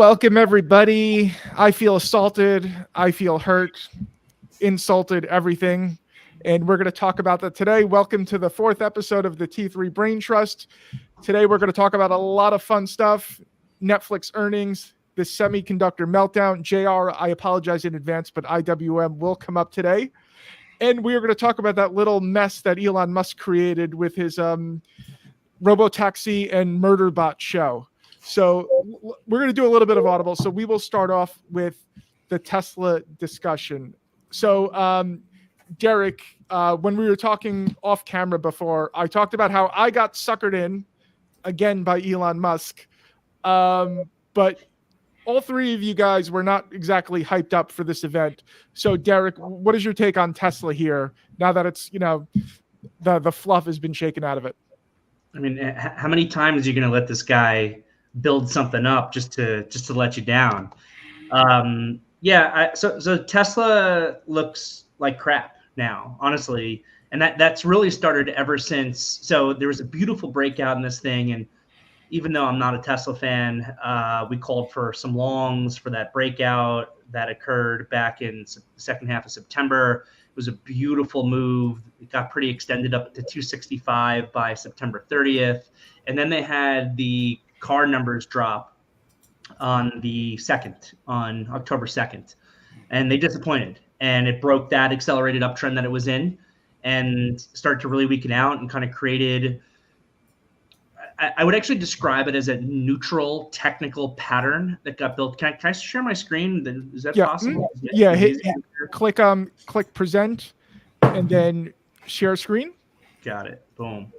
Welcome, everybody. I feel assaulted. I feel hurt, insulted, everything. And we're going to talk about that today. Welcome to the 4th episode of the T3 Brain Trust. Today, we're going to talk about a lot of fun stuff. Netflix earnings, the semiconductor meltdown. JR, I apologize in advance, but IWM will come up today. And we are going to talk about that little mess that Elon Musk created with his robotaxi and murder bot show. So we're going to do a little bit of audible. So we will start off with the Tesla discussion. So Derrick, when we were talking off camera before, I talked about how I got suckered in again by Elon Musk. But all three of you guys were not exactly hyped up for this event. So Derrick, what is your take on Tesla here now that it's, the fluff has been shaken out of it? I mean, how many times are you going to let this guy build something up just to let you down? So Tesla looks like crap now, honestly, and that's really started ever since. So there was a beautiful breakout in this thing, and even though I'm not a Tesla fan, we called for some longs for that breakout that occurred back in the second half of September. It was a beautiful move. It got pretty extended up to 265 by September 30th. And then they had the car numbers drop on the 2nd, on October 2nd. And they disappointed. And it broke that accelerated uptrend that it was in and started to really weaken out and kind of created, I would actually describe it as a neutral technical pattern that got built. Can I share my screen? Is that possible? Yeah, click present and then share screen. Got it. Boom.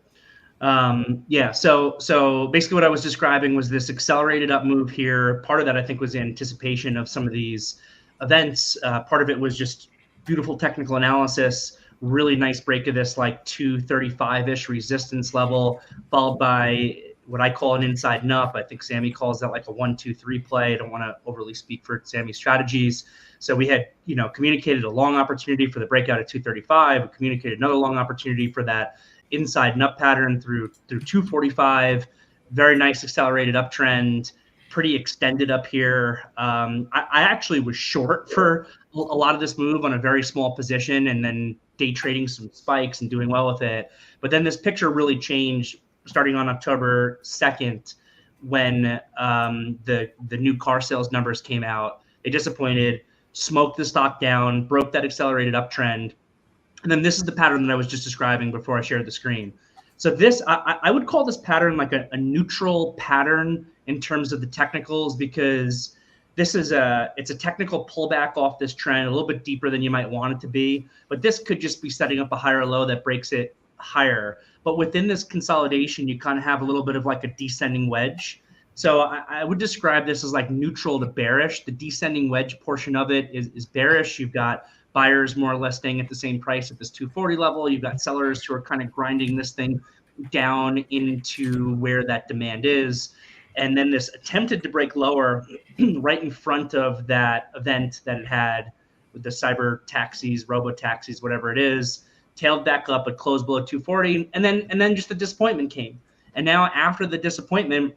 So basically what I was describing was this accelerated up move here. Part of that I think was anticipation of some of these events. Part of it was just beautiful technical analysis. Really nice break of this like 235-ish resistance level, followed by what I call an inside nup. I think Sami calls that like a 1-2-3 play. I don't want to overly speak for Sami's strategies. So we had, communicated a long opportunity for the breakout at 235. We communicated another long opportunity for that inside nup pattern through 245. Very nice accelerated uptrend. Pretty extended up here. I actually was short for a lot of this move on a very small position and then day trading some spikes and doing well with it. But then this picture really changed starting on October 2nd when the new car sales numbers came out. They disappointed, smoked the stock down, broke that accelerated uptrend. And then this is the pattern that I was just describing before I shared the screen. So this, I would call this pattern like a neutral pattern in terms of the technicals, because this is it's a technical pullback off this trend, a little bit deeper than you might want it to be. But this could just be setting up a higher low that breaks it higher. But within this consolidation, you kind of have a little bit of like a descending wedge. So I would describe this as like neutral to bearish. The descending wedge portion of it is bearish. You've got buyers more or less staying at the same price at this 240 level. You've got sellers who are kind of grinding this thing down into where that demand is. And then this attempted to break lower right in front of that event that it had with the cyber taxis, robo taxis, whatever it is, tailed back up but closed below 240. And then just the disappointment came. And now after the disappointment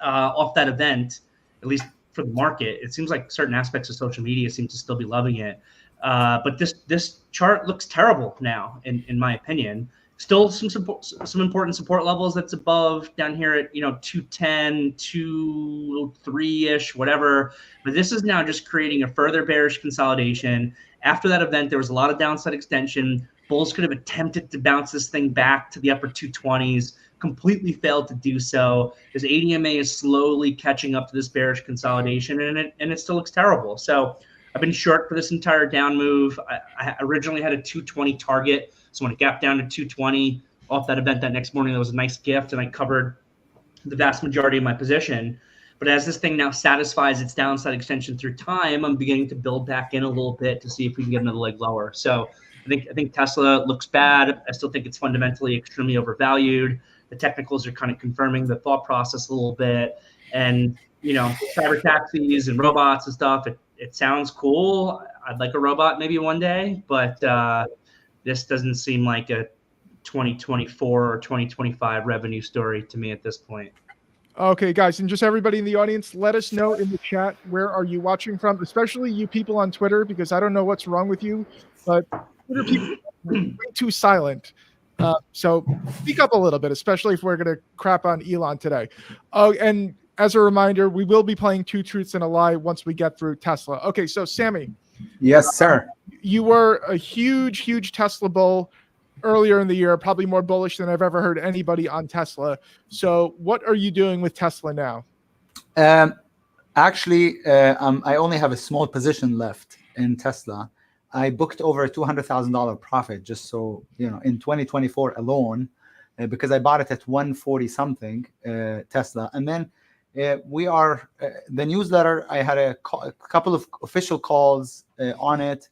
off that event, at least for the market, it seems like certain aspects of social media seem to still be loving it. But this chart looks terrible now, in my opinion. Still some important support levels that's above down here at 210, 203-ish, whatever. But this is now just creating a further bearish consolidation. After that event, there was a lot of downside extension. Bulls could have attempted to bounce this thing back to the upper 220s, completely failed to do so. This ADMA is slowly catching up to this bearish consolidation, and it still looks terrible. So I've been short for this entire down move. I originally had a 220 target. So when it gapped down to 220 off that event that next morning, that was a nice gift, and I covered the vast majority of my position. But as this thing now satisfies its downside extension through time, I'm beginning to build back in a little bit to see if we can get another leg lower. So I think Tesla looks bad. I still think it's fundamentally extremely overvalued. The technicals are kind of confirming the thought process a little bit. And, cyber taxis and robots and stuff, it sounds cool. I'd like a robot maybe one day, but this doesn't seem like a 2024 or 2025 revenue story to me at this point. Okay, guys, and just everybody in the audience, let us know in the chat where are you watching from, especially you people on Twitter, because I don't know what's wrong with you, but Twitter people are way too silent. So speak up a little bit, especially if we're going to crap on Elon today. Oh, and as a reminder, we will be playing Two Truths and a Lie once we get through Tesla. Okay, so Sami. Yes, sir. You were a huge Tesla bull earlier in the year, probably more bullish than I've ever heard anybody on Tesla. So what are you doing with Tesla now? Actually, I only have a small position left in Tesla. I booked over a $200,000 profit just so, you know, in 2024 alone, because I bought it at 140 something Tesla. And then we are, the newsletter, I had a couple of official calls on it.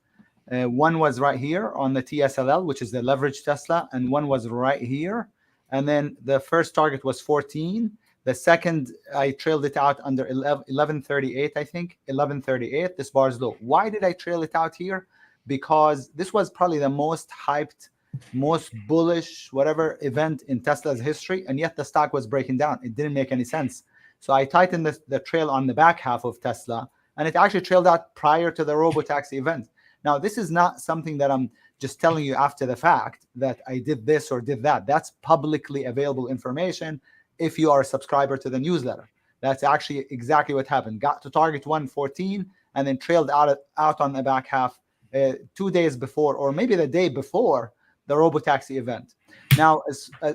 One was right here on the TSLL, which is the leverage Tesla, and one was right here. And then the first target was 14. The second, I trailed it out under 1138, I think, 1138. This bar is low. Why did I trail it out here? Because this was probably the most hyped, most bullish, whatever event in Tesla's history, and yet the stock was breaking down. It didn't make any sense. So I tightened the trail on the back half of Tesla, and it actually trailed out prior to the robotaxi event. Now, this is not something that I'm just telling you after the fact that I did this or did that. That's publicly available information if you are a subscriber to the newsletter. That's actually exactly what happened. Got to target 114 and then trailed out on the back half 2 days before, or maybe the day before the robotaxi event. Now,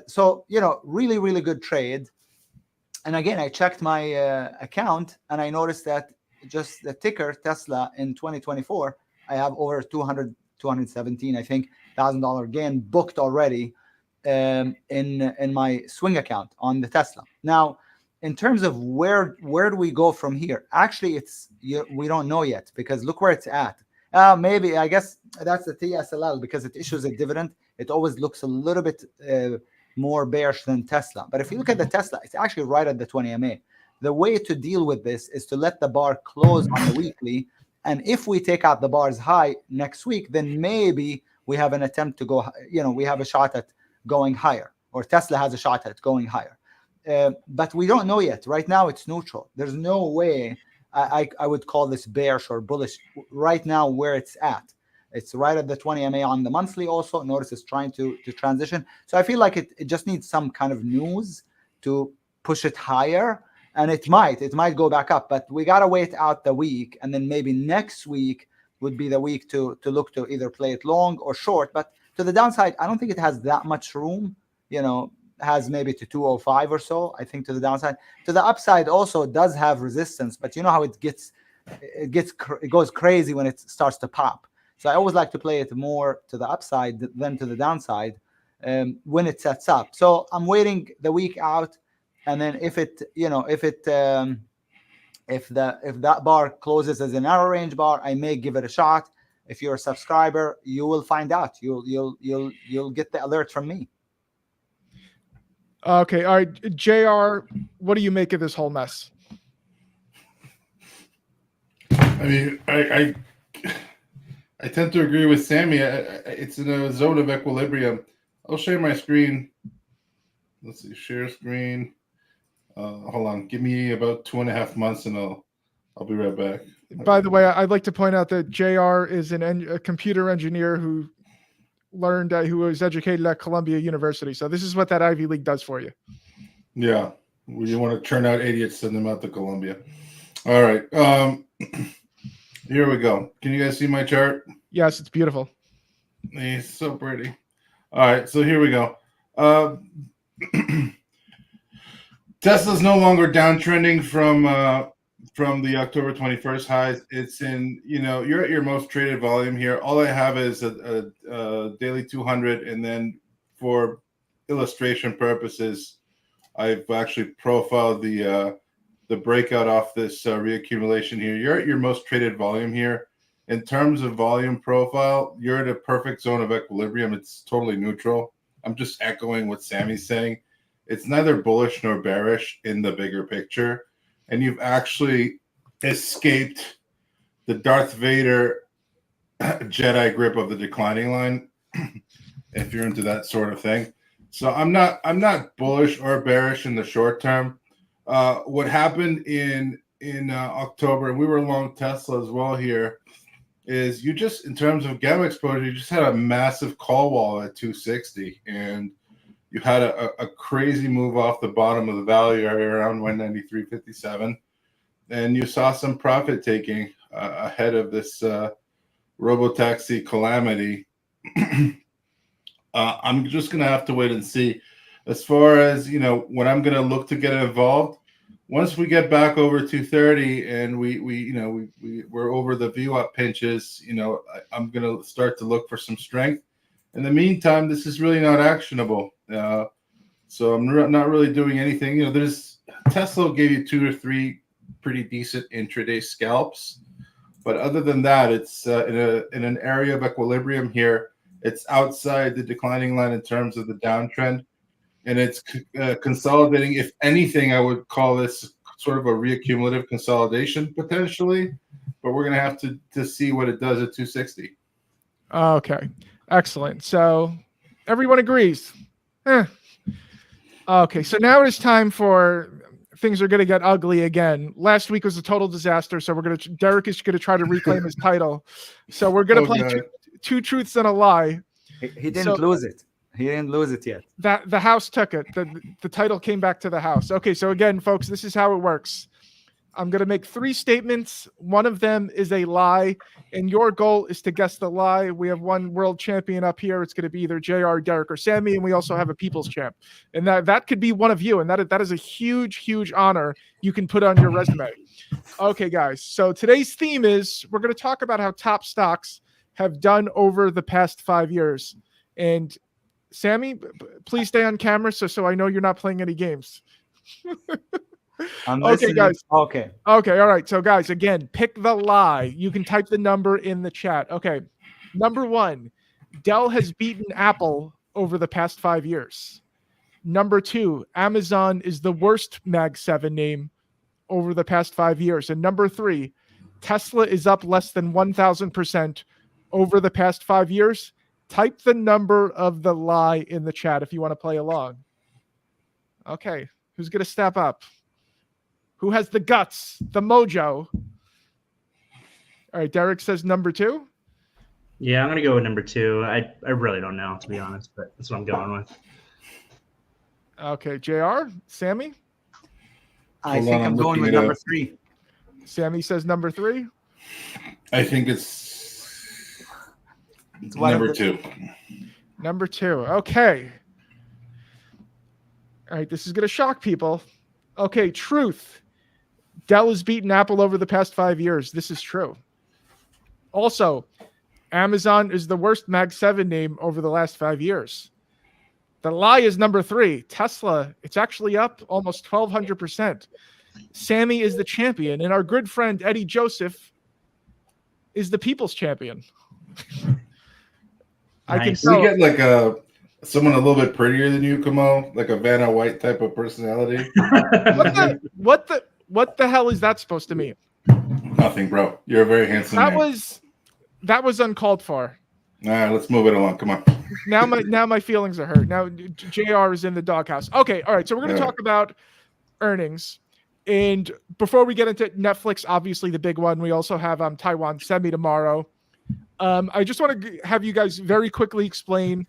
so, you know, really good trade. And again, I checked my account and I noticed that just the ticker Tesla in 2024, I have over 217, I think, $1,000 gain booked already in my swing account on the Tesla. Now, in terms of where do we go from here? Actually, we don't know yet, because look where it's at. Maybe, I guess that's the TSLL, because it issues a dividend. It always looks a little bit more bearish than Tesla. But if you look at the Tesla, it's actually right at the 20 MA. The way to deal with this is to let the bar close on the weekly. And if we take out the bar's high next week, then maybe we have an attempt to go, you know, we have a shot at going higher, or Tesla has a shot at going higher. But we don't know yet. Right now, it's neutral. There's no way I would call this bearish or bullish right now where it's at. It's right at the 20 MA on the monthly also. Notice it's trying to transition. So I feel like it just needs some kind of news to push it higher. And it might go back up, but we got to wait out the week. And then maybe next week would be the week to look to either play it long or short. But to the downside, I don't think it has that much room, you know, has maybe to 205 or so, I think, to the downside. To the upside also does have resistance, but you know how it goes crazy when it starts to pop. So I always like to play it more to the upside than to the downside when it sets up. So I'm waiting the week out. And then if that bar closes as a narrow range bar, I may give it a shot. If you're a subscriber, you will find out. You'll get the alert from me. Okay, all right, JR, what do you make of this whole mess? I mean, I tend to agree with Sami. It's in a zone of equilibrium. I'll share my screen. Let's see, share screen. Hold on, give me about 2.5 months, and I'll be right back. By the way, I'd like to point out that JR is a computer engineer who was educated at Columbia University. So this is what that Ivy League does for you. Yeah, you want to turn out idiots, send them out to Columbia. All right, here we go. Can you guys see my chart? Yes, it's beautiful. It's so pretty. All right, so here we go. Tesla's no longer downtrending from the October 21st highs. It's in, you know, you're at your most traded volume here. All I have is a daily 200, and then for illustration purposes, I've actually profiled the breakout off this reaccumulation here. You're at your most traded volume here. In terms of volume profile, you're at a perfect zone of equilibrium. It's totally neutral. I'm just echoing what Sami's saying. It's neither bullish nor bearish in the bigger picture. And you've actually escaped the Darth Vader Jedi grip of the declining line, if you're into that sort of thing. So I'm not bullish or bearish in the short term. what happened in October, and we were long Tesla as well here, is you just, in terms of gamma exposure, you just had a massive call wall at 260, and you had a crazy move off the bottom of the value area around 193.57, and you saw some profit taking ahead of this robotaxi calamity. I'm just going to have to wait and see. As far as, when I'm going to look to get involved, once we get back over 230 and we're over the VWAP pinches, I'm going to start to look for some strength. In the meantime, this is really not actionable. So I'm not really doing anything. Tesla gave you 2 or 3 pretty decent intraday scalps, but other than that, it's in an area of equilibrium here. It's outside the declining line in terms of the downtrend. And it's consolidating. If anything, I would call this sort of a reaccumulative consolidation potentially, but we're going to have to see what it does at 260. Okay, excellent. So everyone agrees. Okay, so now it's time for things are going to get ugly again. Last week was a total disaster, so Derrick is going to try to reclaim his title. So we're going to play two truths and a lie. He didn't lose it. He didn't lose it yet. That the house took it. The title came back to the house. Okay, so again, folks, this is how it works. I'm going to make 3 statements. One of them is a lie, and your goal is to guess the lie. We have one world champion up here. It's going to be either JR, Derrick, or Sami, and we also have a people's champ. And that could be one of you, and that is a huge, huge honor you can put on your resume. Okay, guys, so today's theme is we're going to talk about how top stocks have done over the past 5 years. And Sami, please stay on camera so I know you're not playing any games. Okay, guys. Okay, all right. So, guys, again, pick the lie. You can type the number in the chat. Okay. Number 1, Dell has beaten Apple over the past 5 years. Number 2, Amazon is the worst Mag 7 name over the past 5 years. And number 3, Tesla is up less than 1,000% over the past 5 years. Type the number of the lie in the chat if you want to play along. Okay, who's going to step up? Who has the guts, the mojo? All right, Derrick says number 2. Yeah, I'm going to go with number 2. I really don't know, to be honest, but that's what I'm going with. Okay, JR, Sami? I think I'm going with number 3. Sami says number 3. I think it's number 2. Number 2. Okay. All right, this is going to shock people. Okay, truth. Dell has beaten Apple over the past 5 years. This is true. Also, Amazon is the worst Mag 7 name over the last 5 years. The lie is number 3. Tesla, it's actually up almost 1,200%. Sami is the champion, and our good friend Eddie Joseph is the people's champion. I can tell. We get someone a little bit prettier than you, Kamo, like a Vanna White type of personality. What the hell is that supposed to mean? Nothing, bro. You're a very handsome man. That was uncalled for. All right, let's move it along. Come on. Now my feelings are hurt. Now JR is in the doghouse. Okay, all right. So we're going to talk about earnings. And before we get into Netflix, obviously the big one, we also have Taiwan Semi tomorrow. I just want to have you guys very quickly explain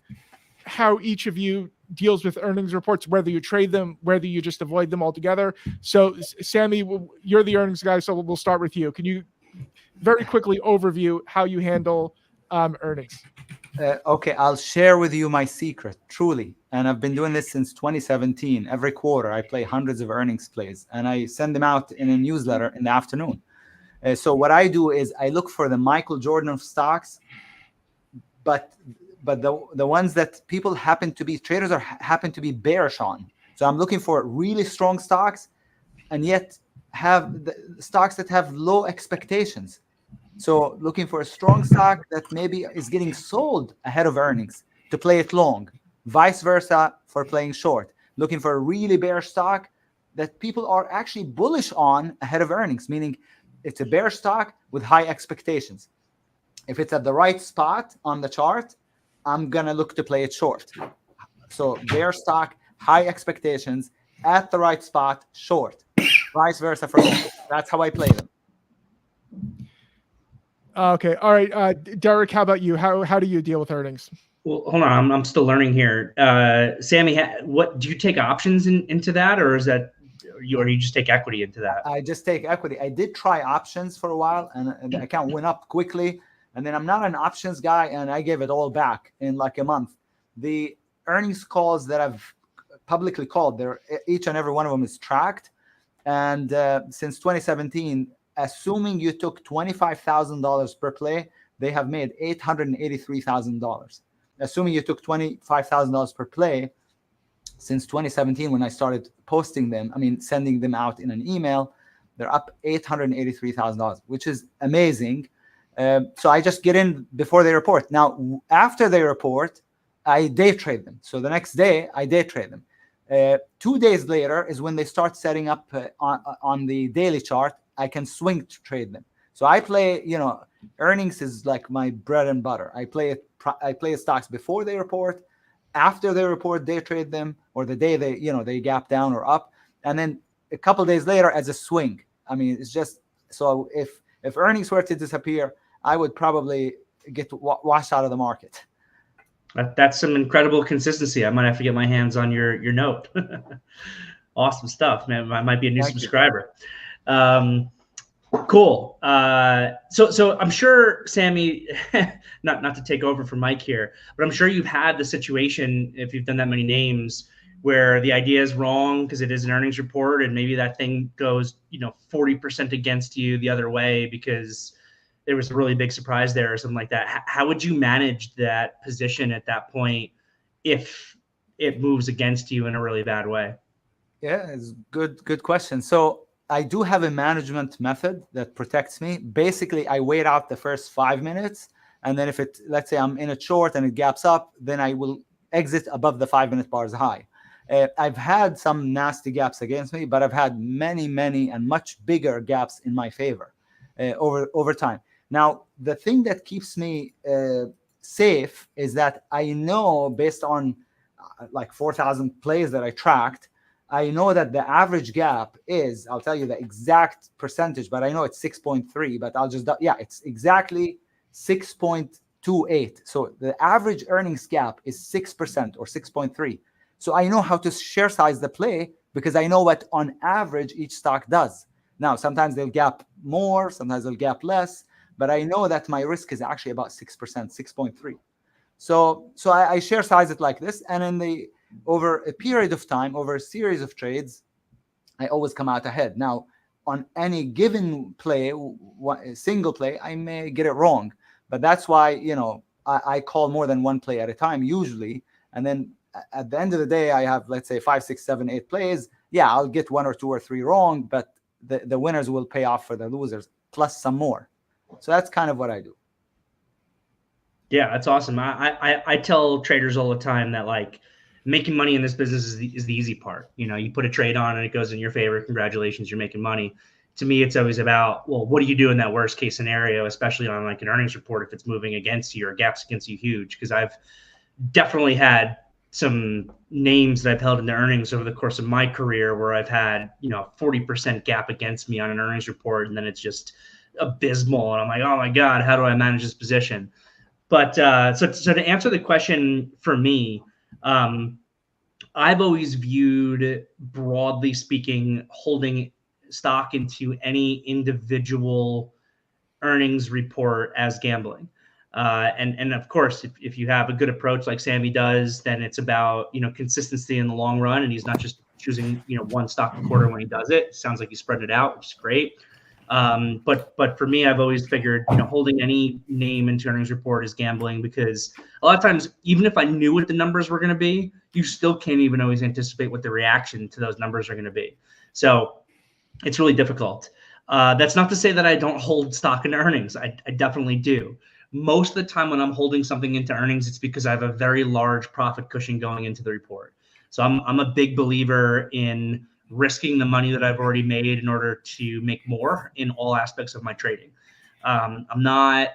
how each of you deals with earnings reports, whether you trade them, whether you just avoid them altogether. So, Sami, you're the earnings guy, so we'll start with you. Can you very quickly overview how you handle earnings? Okay, I'll share with you my secret, truly. And I've been doing this since 2017. Every quarter, I play hundreds of earnings plays, and I send them out in a newsletter in the afternoon. So what I do is I look for the Michael Jordan of stocks, but the ones that people traders happen to be bearish on. So I'm looking for really strong stocks, and yet have the stocks that have low expectations. So looking for a strong stock that maybe is getting sold ahead of earnings to play it long. Vice versa for playing short. Looking for a really bearish stock that people are actually bullish on ahead of earnings, meaning it's a bear stock with high expectations. If it's at the right spot on the chart, I'm going to look to play it short. So bear stock, high expectations, at the right spot, short. vice versa for me. That's how I play them. Okay. All right. Derrick, how about you? How do you deal with earnings? Well, hold on. I'm still learning here. Sami, what do you take options into that, or is that, or you just take equity into that? I just take equity. I did try options for a while, and the account went up quickly. And then I'm not an options guy, and I gave it all back in like a month. The earnings calls that I've publicly called, they're each and every one of them is tracked. And since 2017, assuming you took $25,000 per play, they have made $883,000. Assuming you took $25,000 per play, since 2017, when I started posting them, I mean, sending them out in an email, they're up $883,000, which is amazing. So I just get in before they report. Now, after they report, I day trade them. So the next day, I day trade them. 2 days later is when they start setting up on the daily chart. I can swing trade them. So I play, earnings is like my bread and butter. I play stocks before they report, after they report, day trade them, or the day they gap down or up, and then a couple days later as a swing. I mean, it's just so if earnings were to disappear, I would probably get washed out of the market. That's some incredible consistency. I might have to get my hands on your note. Awesome stuff, man. I might be a new subscriber. Cool. So I'm sure, Sami, not to take over from Mike here, but I'm sure you've had the situation, if you've done that many names, where the idea is wrong because it is an earnings report, and maybe that thing goes 40% against you the other way because there was a really big surprise there or something like that. How would you manage that position at that point if it moves against you in a really bad way? Yeah, it's good question. So I do have a management method that protects me. Basically, I wait out the first 5 minutes, and then if let's say I'm in a short and it gaps up, then I will exit above the 5-minute bars high. I've had some nasty gaps against me, but I've had many and much bigger gaps in my favor over time. Now, the thing that keeps me safe is that I know, based on like 4,000 plays that I tracked, I know that the average gap is, I'll tell you the exact percentage, but I know it's 6.3, but it's exactly 6.28. So the average earnings gap is 6% or 6.3. So I know how to share size the play because I know what on average each stock does. Now, sometimes they'll gap more, sometimes they'll gap less, but I know that my risk is actually about 6%, 6.3. So I share size it like this, and over a period of time, over a series of trades, I always come out ahead. Now, on any given play, a single play, I may get it wrong, but that's why I call more than one play at a time usually, and then at the end of the day, I have, let's say, 5, 6, 7, 8 plays. Yeah, I'll get 1 or 2 or 3 wrong, but the winners will pay off for the losers plus some more. So that's kind of what I do. Yeah, that's awesome. I tell traders all the time that like making money in this business is the easy part. You put a trade on and it goes in your favor. Congratulations, you're making money. To me, it's always about, well, what do you do in that worst case scenario, especially on like an earnings report if it's moving against you or gaps against you huge? Because I've definitely had some names that I've held in the earnings over the course of my career where I've had 40% gap against me on an earnings report, and then it's just abysmal, and I'm like, oh my god, how do I manage this position? But so to answer the question for me, I've always viewed, broadly speaking, holding stock into any individual earnings report as gambling. And of course, if you have a good approach like Sami does, then it's about consistency in the long run, and he's not just choosing one stock a quarter when he does it. Sounds like he's spreading it out, which is great. But for me, I've always figured holding any name into earnings report is gambling, because a lot of times, even if I knew what the numbers were going to be, you still can't even always anticipate what the reaction to those numbers are going to be. So it's really difficult. That's not to say that I don't hold stock in earnings. I definitely do. Most of the time when I'm holding something into earnings, it's because I have a very large profit cushion going into the report. So I'm a big believer in risking the money that I've already made in order to make more in all aspects of my trading. I'm not,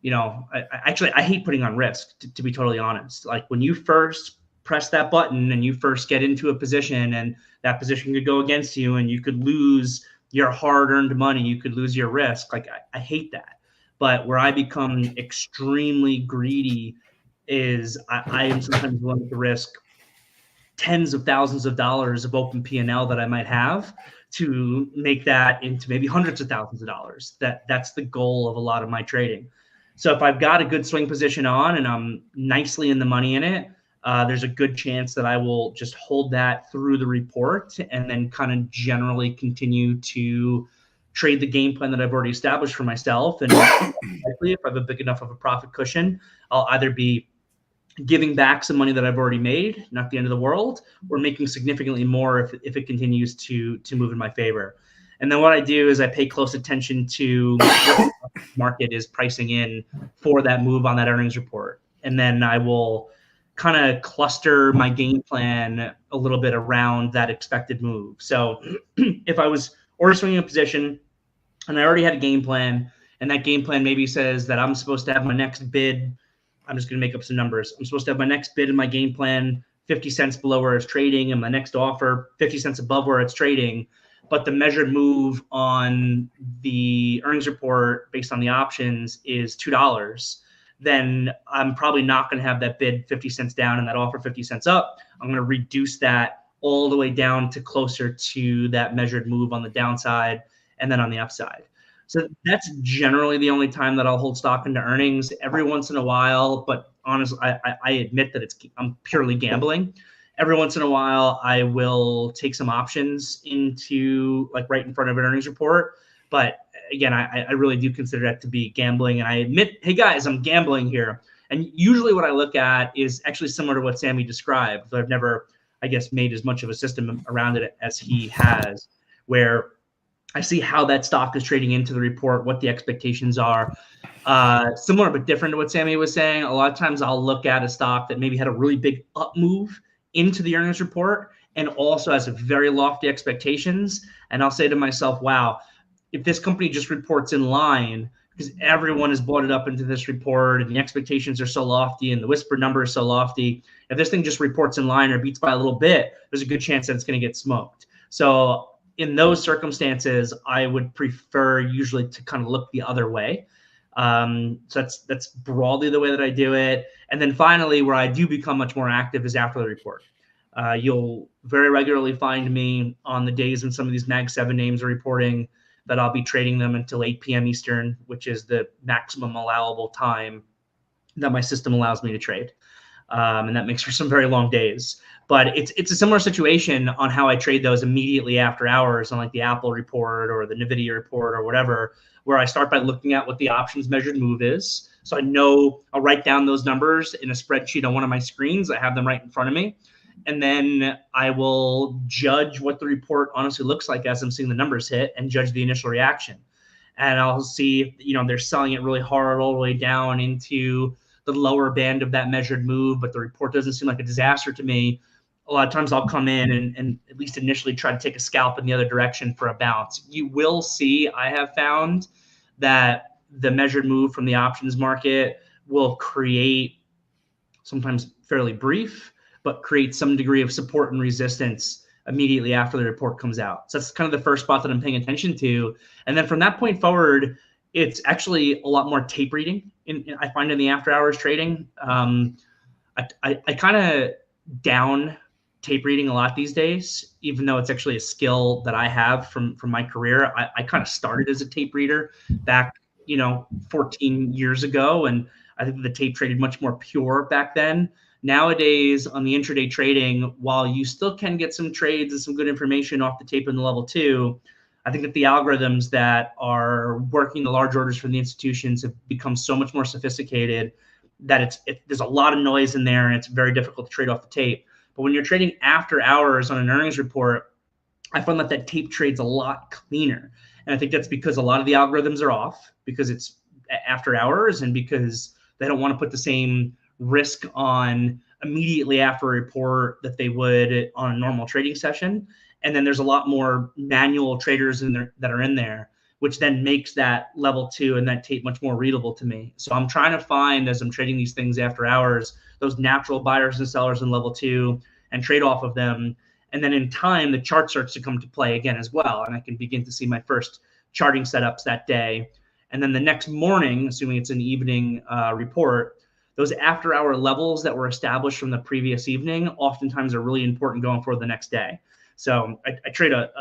I hate putting on risk, to be totally honest. Like when you first press that button and you first get into a position, and that position could go against you and you could lose your hard-earned money, you could lose your risk. Like I hate that. But where I become extremely greedy is I am sometimes willing to risk tens of thousands of dollars of open P&L that I might have to make that into maybe hundreds of thousands of dollars. That's the goal of a lot of my trading. So if I've got a good swing position on and I'm nicely in the money in it, there's a good chance that I will just hold that through the report and then kind of generally continue to trade the game plan that I've already established for myself. And likely, if I have a big enough of a profit cushion, I'll either be giving back some money that I've already made, not the end of the world, or making significantly more if it continues to move in my favor. And then what I do is I pay close attention to what the market is pricing in for that move on that earnings report. And then I will kind of cluster my game plan a little bit around that expected move. So if I was order swinging a position and I already had a game plan, and that game plan maybe says that I'm supposed to have my next bid, I'm just going to make up some numbers. I'm supposed to have my next bid in my game plan 50 cents below where it's trading, and my next offer 50 cents above where it's trading. But the measured move on the earnings report based on the options is $2. Then I'm probably not going to have that bid 50 cents down and that offer 50 cents up. I'm going to reduce that all the way down to closer to that measured move on the downside and then on the upside. So that's generally the only time that I'll hold stock into earnings. Every once in a while, but honestly, I admit that I'm purely gambling. Every once in a while, I will take some options into like right in front of an earnings report. But again, I really do consider that to be gambling. And I admit, hey guys, I'm gambling here. And usually what I look at is actually similar to what Sami described. But I've never, I guess, made as much of a system around it as he has, where I see how that stock is trading into the report, what the expectations are. Similar but different to what Sami was saying. A lot of times I'll look at a stock that maybe had a really big up move into the earnings report and also has a very lofty expectations. And I'll say to myself, wow, if this company just reports in line, because everyone has bought it up into this report and the expectations are so lofty and the whispered number is so lofty, if this thing just reports in line or beats by a little bit, there's a good chance that it's going to get smoked. So in those circumstances, I would prefer usually to kind of look the other way. So that's broadly the way that I do it. And then finally, where I do become much more active is after the report. You'll very regularly find me on the days when some of these Mag 7 names are reporting that I'll be trading them until 8 p.m. Eastern, which is the maximum allowable time that my system allows me to trade. And that makes for some very long days. But it's a similar situation on how I trade those immediately after hours on like the Apple report or the NVIDIA report or whatever, where I start by looking at what the options measured move is. So I know I'll write down those numbers in a spreadsheet on one of my screens. I have them right in front of me. And then I will judge what the report honestly looks like as I'm seeing the numbers hit and judge the initial reaction. And I'll see, they're selling it really hard all the way down into the lower band of that measured move, but the report doesn't seem like a disaster to me. A lot of times I'll come in and at least initially try to take a scalp in the other direction for a bounce. You will see, I have found that the measured move from the options market will create, sometimes fairly brief, but create some degree of support and resistance immediately after the report comes out. So that's kind of the first spot that I'm paying attention to. And then from that point forward, it's actually a lot more tape reading. I find in the after hours trading, I kind of down tape reading a lot these days, even though it's actually a skill that I have from my career. I kind of started as a tape reader back, 14 years ago. And I think the tape traded much more pure back then. Nowadays on the intraday trading, while you still can get some trades and some good information off the tape in the level 2, I think that the algorithms that are working the large orders from the institutions have become so much more sophisticated that there's a lot of noise in there and it's very difficult to trade off the tape. But when you're trading after hours on an earnings report, I find that tape trades a lot cleaner. And I think that's because a lot of the algorithms are off because it's after hours and because they don't want to put the same risk on immediately after a report that they would on a normal trading session. And then there's a lot more manual traders in there that are in there, which then makes that level 2 and that tape much more readable to me. So I'm trying to find, as I'm trading these things after hours, those natural buyers and sellers in level 2 and trade off of them. And then in time, the chart starts to come to play again as well. And I can begin to see my first charting setups that day. And then the next morning, assuming it's an evening report, those after hour levels that were established from the previous evening oftentimes are really important going forward the next day. So I trade a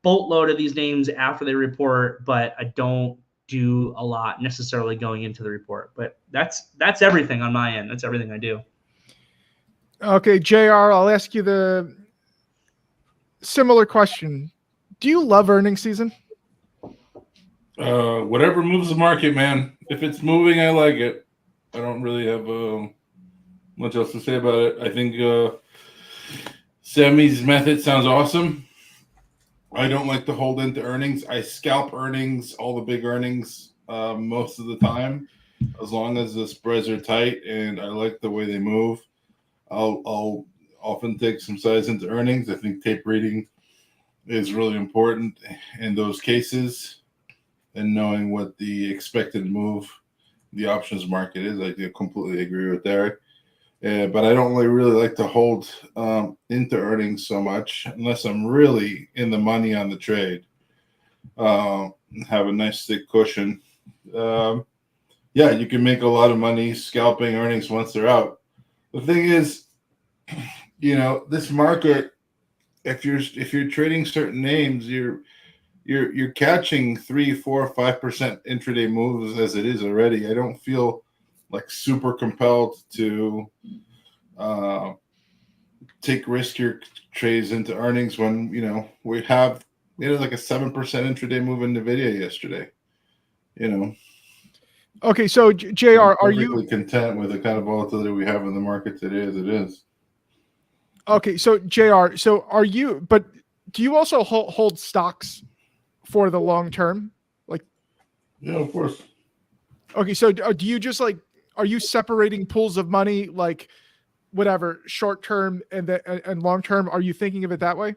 boatload of these names after they report, but I don't do a lot necessarily going into the report. But that's everything on my end. That's everything I do. Okay, JR, I'll ask you the similar question. Do you love earnings season? Whatever moves the market, man. If it's moving, I like it. I don't really have much else to say about it. I think Sami's method sounds awesome. I don't like to hold into earnings. I scalp earnings, all the big earnings, most of the time, as long as the spreads are tight and I like the way they move. I'll often take some size into earnings. I think tape reading is really important in those cases, and knowing what the expected move the options market is. I completely agree with Derrick. But I don't really like to hold into earnings so much unless I'm really in the money on the trade. Have a nice thick cushion. Yeah, you can make a lot of money scalping earnings once they're out. The thing is, this market, if you're trading certain names, you're catching 3, 4, 5% intraday moves as it is already. I don't feel like super compelled to take riskier trades into earnings when we had like a 7% intraday move in Nvidia yesterday. Okay, so JR, are you perfectly content with the kind of volatility we have in the market today as it is? Okay, so JR, are you? But do you also hold stocks for the long term? Like, yeah, of course. Okay, so do you just are you separating pools of money, like whatever short term and long term? Are you thinking of it that way?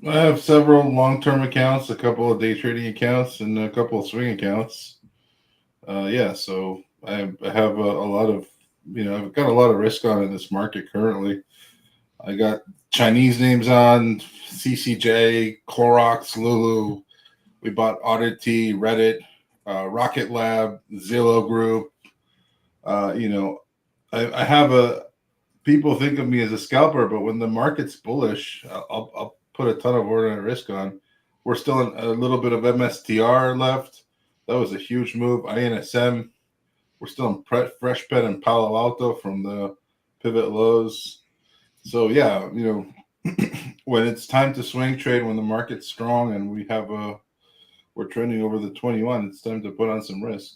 I have several long-term accounts, a couple of day trading accounts, and a couple of swing accounts. So I have a lot of, I've got a lot of risk on in this market currently. I got Chinese names on, CCJ, Clorox, Lulu. We bought Oddity, Reddit, Rocket Lab, Zillow Group. I have people think of me as a scalper, but when the market's bullish, I'll put a ton of ordinary risk on. We're still in a little bit of MSTR left. That was a huge move. INSM. We're still in Freshbet and Palo Alto from the pivot lows. So yeah, when it's time to swing trade, when the market's strong and we're trending over the 21, it's time to put on some risk.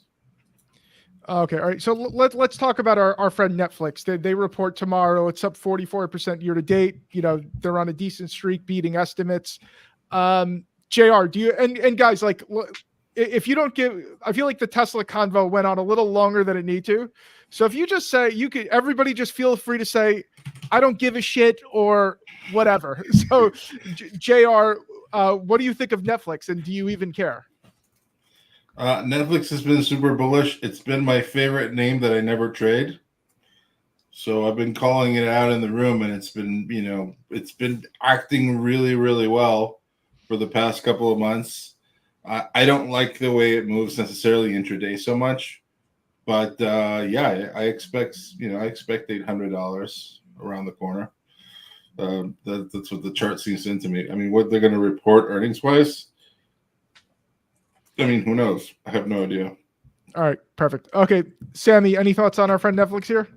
Okay, all right. So let's talk about our friend Netflix. They report tomorrow. It's up 44% year to date. They're on a decent streak, beating estimates. JR, do you and guys, if you don't I feel like the Tesla convo went on a little longer than it need to. So if you just say everybody just feel free to say, I don't give a shit or whatever. So JR, what do you think of Netflix, and do you even care? Netflix has been super bullish. It's been my favorite name that I never trade. So I've been calling it out in the room, and it's been acting really, really well for the past couple of months. I don't like the way it moves necessarily intraday so much, but I expect $800 around the corner. That's what the chart seems to intimate. I mean, what they're going to report earnings wise, who knows? I have no idea. All right, perfect. Okay, Sami, any thoughts on our friend Netflix here?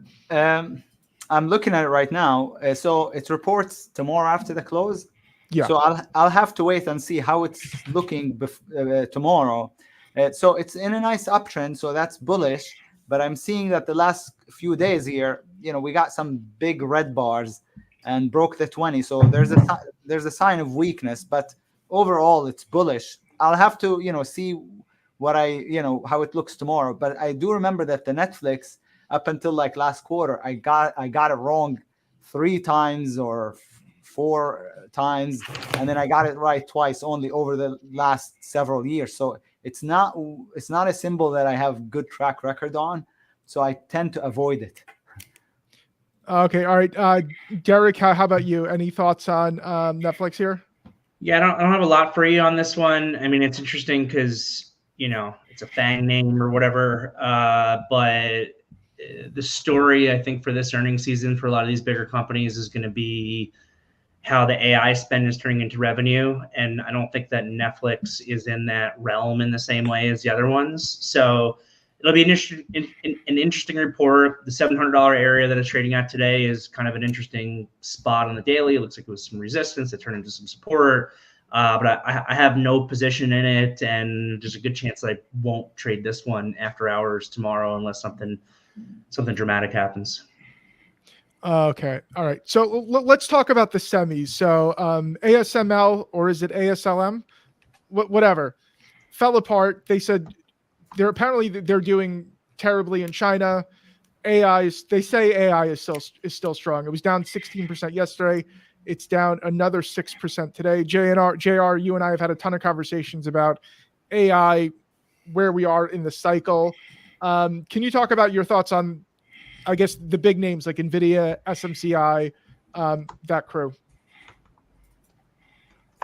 I'm looking at it right now. So it reports tomorrow after the close. Yeah. So I'll have to wait and see how it's looking tomorrow. So it's in a nice uptrend, so that's bullish. But I'm seeing that the last few days here, we got some big red bars and broke the 20. So there's a sign of weakness. But overall, it's bullish. I'll have to see what how it looks tomorrow. But I do remember that the Netflix up until last quarter, I got it wrong 3 times or 4 times, and then I got it right twice only over the last several years. So it's not a symbol that I have good track record on. So I tend to avoid it. Okay, all right. Derrick, how about you? Any thoughts on Netflix here? Yeah, I don't have a lot for you on this one. I mean, it's interesting because, it's a FANG name or whatever. But the story, I think, for this earnings season for a lot of these bigger companies is going to be how the AI spend is turning into revenue. And I don't think that Netflix is in that realm in the same way as the other ones. So it'll be an interesting report. The $700 area that it's trading at today is kind of an interesting spot on the daily. It looks like it was some resistance that turned into some support. But I have no position in it, and there's a good chance that I won't trade this one after hours tomorrow unless something dramatic happens. Okay, all right. So let's talk about the semis. So ASML, or is it ASLM? Whatever, fell apart. They said they're doing terribly in China. They say AI is still strong. It was down 16% yesterday. It's down another 6% today. JR, you and I have had a ton of conversations about AI, where we are in the cycle. Can you talk about your thoughts on, I guess, the big names like NVIDIA, SMCI, that crew?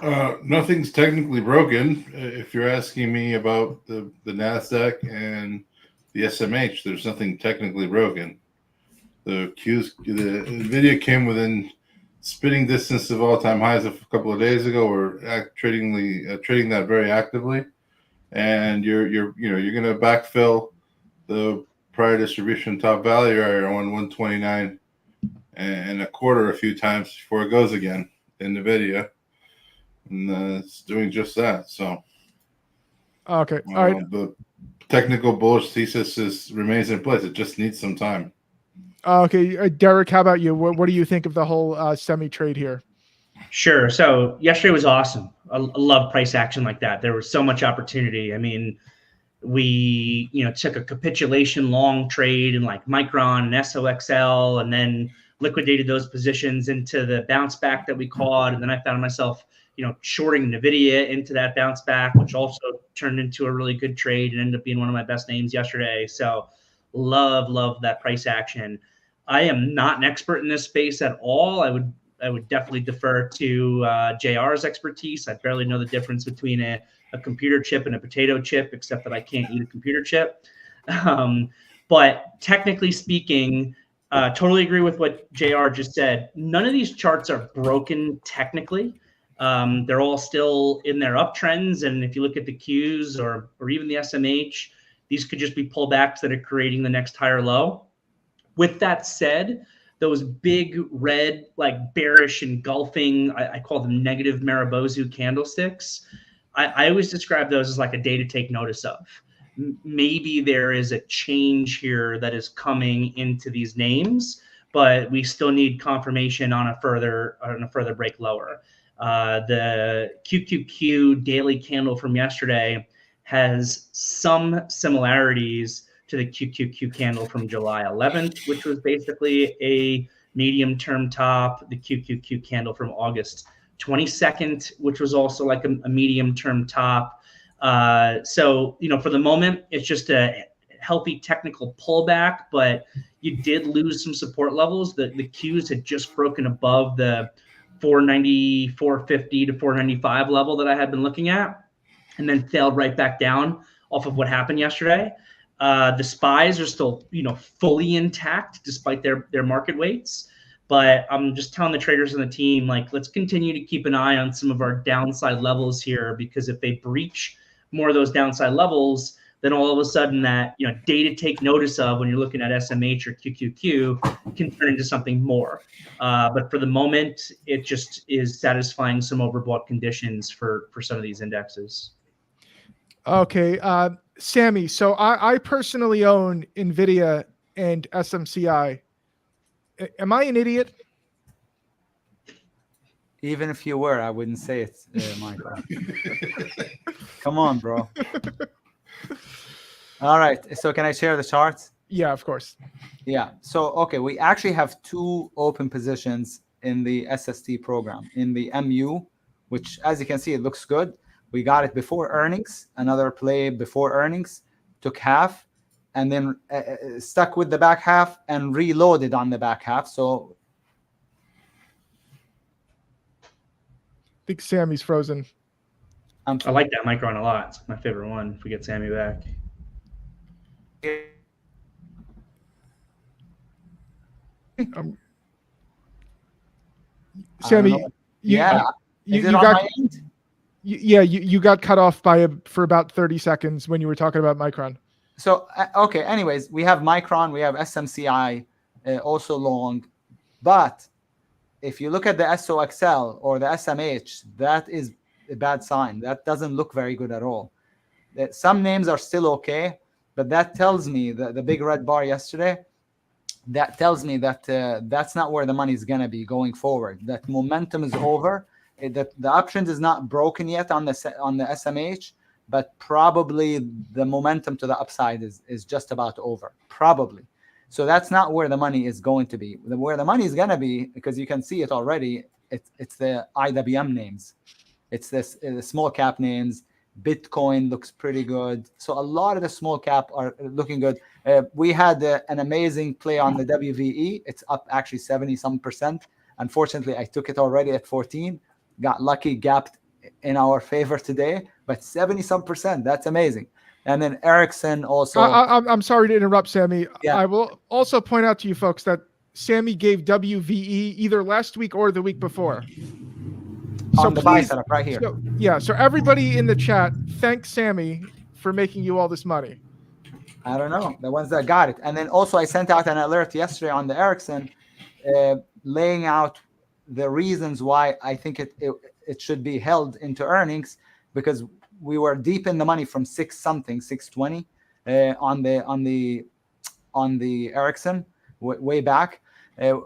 Nothing's technically broken. If you're asking me about the NASDAQ and the SMH, there's nothing technically broken. The NVIDIA came within spitting distance of all-time highs a couple of days ago. We're trading that very actively, and you're going to backfill the prior distribution top value area on 129 and a quarter a few times before it goes again in NVIDIA. And it's doing just that. So, okay, all right. The technical bullish thesis remains in place. It just needs some time. Okay, Derrick, how about you? What do you think of the whole semi trade here? Sure. So yesterday was awesome. I love price action like that. There was so much opportunity. I mean, we took a capitulation long trade in like Micron and SOXL, and then liquidated those positions into the bounce back that we caught. And then I found myself shorting NVIDIA into that bounce back, which also turned into a really good trade and ended up being one of my best names yesterday. So love that price action. I am not an expert in this space at all. I would definitely defer to JR's expertise. I barely know the difference between a computer chip and a potato chip, except that I can't eat a computer chip. But technically speaking, totally agree with what JR just said. None of these charts are broken technically. They're all still in their uptrends. And if you look at the Qs or even the SMH, these could just be pullbacks that are creating the next higher low. With that said, those big red, like bearish engulfing, I call them negative Maribozu candlesticks. I always describe those as like a day to take notice of. Maybe there is a change here that is coming into these names, but we still need confirmation on a further break lower. The QQQ daily candle from yesterday has some similarities to the QQQ candle from July 11th, which was basically a medium-term top, the QQQ candle from August 22nd, which was also like a medium-term top. So, for the moment, it's just a healthy technical pullback, but you did lose some support levels. The Qs had just broken above the 490, 450 to 495 level that I had been looking at, and then failed right back down off of what happened yesterday. The SPYs are still, fully intact despite their market weights. But I'm just telling the traders on the team, like, let's continue to keep an eye on some of our downside levels here, because if they breach more of those downside levels, then all of a sudden that, day to take notice of when you're looking at SMH or QQQ can turn into something more. But for the moment, it just is satisfying some overbought conditions for some of these indexes. Okay, Sami, so I personally own NVIDIA and SMCI. Am I an idiot? Even if you were, I wouldn't say it, Michael. Come on, bro. All right, so can I share the charts? Yeah, of course. Yeah, so, okay, we actually have two open positions in the SST program. In the MU, which as you can see, it looks good. We got it before earnings, another play before earnings, took half, and then stuck with the back half and reloaded on the back half. So I think Sammy's frozen. I like that Micron a lot. It's my favorite one if we get Sami back. Sammy, you got cut off for about 30 seconds when you were talking about Micron. So, okay, anyways, we have Micron, we have SMCI, also long. But if you look at the SOXL or the SMH, that is a bad sign. That doesn't look very good at all. Some names are still okay, but that tells me, the big red bar yesterday, that tells me that that's not where the money is going to be going forward. That momentum is over. That the options is not broken yet on the SMH, but probably the momentum to the upside is just about over, probably. So that's not where the money is going to be. Where the money is going to be, because you can see it already, it's the IWM names. It's the small cap names. Bitcoin looks pretty good. So a lot of the small cap are looking good. We had an amazing play on the WVE. It's up actually 70-some%. Unfortunately, I took it already at 14. Got lucky, gapped in our favor today, but 70-some%. That's amazing. And then Ericsson also. I'm sorry to interrupt, Sami. Yeah. I will also point out to you folks that Sami gave WVE either last week or the week before. On the buy setup right here. So everybody in the chat, thank Sami for making you all this money. I don't know, the ones that got it. And then also I sent out an alert yesterday on the Ericsson, laying out the reasons why I think it should be held into earnings, because we were deep in the money from 620 on the Ericsson way back.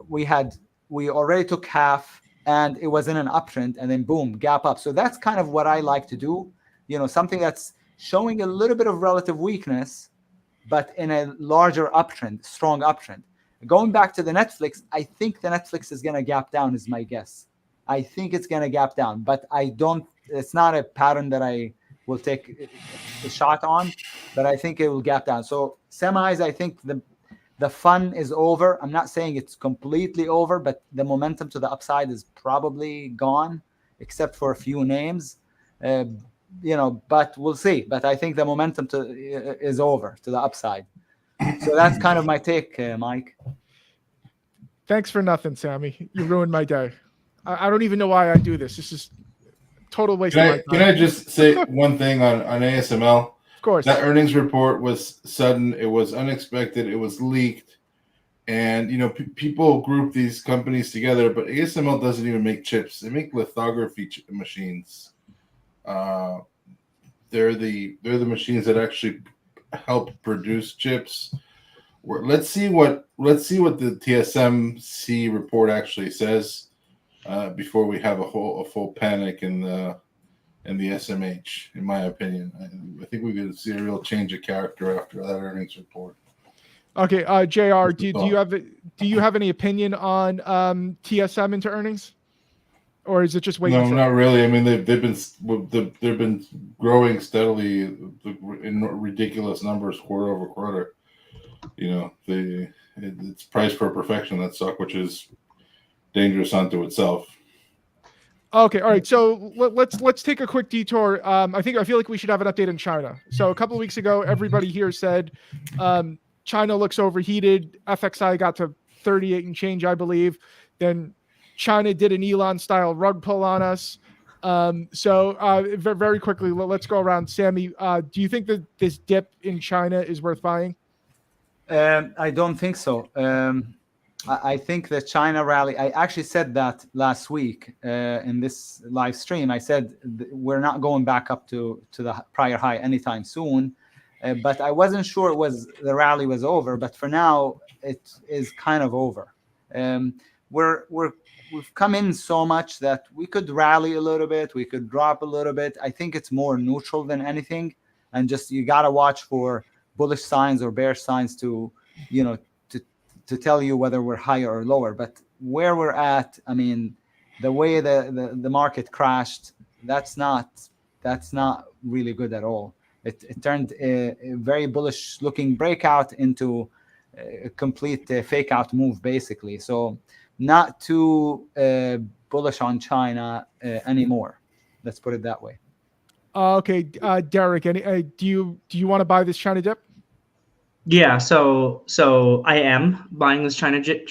We already took half, and it was in an uptrend, and then boom, gap up. So that's kind of what I like to do. Something that's showing a little bit of relative weakness, but in a larger uptrend, strong uptrend. Going back to the Netflix, I think the Netflix is going to gap down, is my guess. I think it's going to gap down, but it's not a pattern that I will take a shot on, but I think it will gap down. So semis, I think the fun is over. I'm not saying it's completely over, but the momentum to the upside is probably gone, except for a few names. But we'll see. But I think the momentum is over to the upside. So that's kind of my take, Mike. Thanks for nothing, Sami. You ruined my day. I don't even know why I do this. This is total waste of my time. Can I just say one thing on ASML? Of course. That earnings report was sudden. It was unexpected. It was leaked. And, people group these companies together, but ASML doesn't even make chips. They make lithography machines. They're the machines that actually help produce chips. Let's see what the TSMC report actually says before we have a full panic in the SMH. In my opinion, I think we could see a real change of character after that earnings report. Okay, JR, do you have any opinion on TSM into earnings, or is it just wait? No, not really. I mean, they've been growing steadily in ridiculous numbers quarter over quarter. It's priced for perfection, that stock, which is dangerous unto itself. Okay, all right. So let's take a quick detour. I feel like we should have an update on China. So a couple of weeks ago, everybody here said China looks overheated. FXI got to 38 and change, I believe. Then China did an Elon-style rug pull on us. So very quickly, let's go around. Sami, do you think that this dip in China is worth buying? I don't think so. I think the China rally, I actually said that last week in this live stream. I said we're not going back up to the prior high anytime soon, but I wasn't sure the rally was over. But for now, it is kind of over. We've come in so much that we could rally a little bit, we could drop a little bit. I think it's more neutral than anything, and just you got to watch for bullish signs or bearish signs to to tell you whether we're higher or lower. But where we're at, I mean, the way the market crashed, that's not really good at all. It turned a very bullish looking breakout into a complete fake out move, basically. So not too bullish on China anymore. Let's put it that way. Okay, Derrick, do you want to buy this China dip? Yeah, so I am buying this China dip.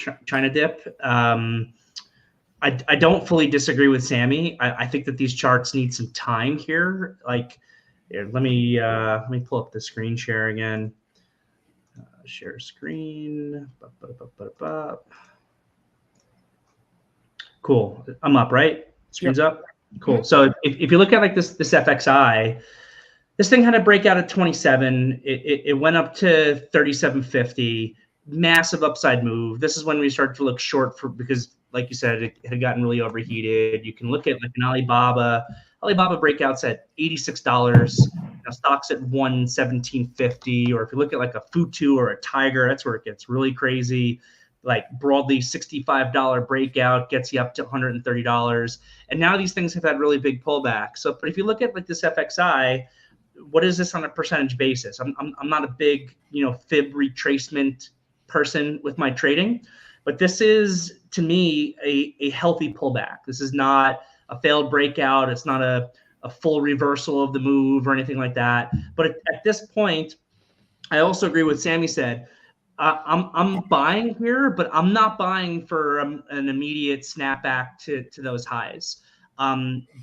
I don't fully disagree with Sami. I think that these charts need some time here. Like, here, let me pull up the screen share again. Share screen. Cool. I'm up, right? Screen's up. Cool. So if you look at like this FXI, this thing had a breakout at 27. It went up to 37.50. Massive upside move. This is when we started to look short because, like you said, it had gotten really overheated. You can look at like an Alibaba breakouts at $86. Stocks at 117.50. Or if you look at like a Futu or a Tiger, that's where it gets really crazy. Like broadly $65 breakout gets you up to $130. And now these things have had really big pullback. So, but if you look at like this FXI, what is this on a percentage basis? I'm not a big, fib retracement person with my trading, but this is, to me, a healthy pullback. This is not a failed breakout. It's not a full reversal of the move or anything like that. But at this point, I also agree with Sami said. I'm buying here, but I'm not buying for an immediate snapback to those highs.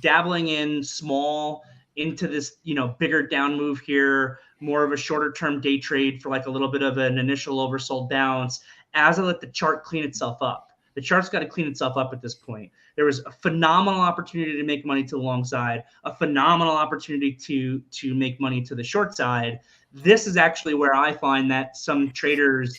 Dabbling in small into this, bigger down move here, more of a shorter term day trade for like a little bit of an initial oversold bounce as I let the chart clean itself up. The chart's got to clean itself up at this point. There was a phenomenal opportunity to make money to the long side, a phenomenal opportunity to make money to the short side. This is actually where I find that some traders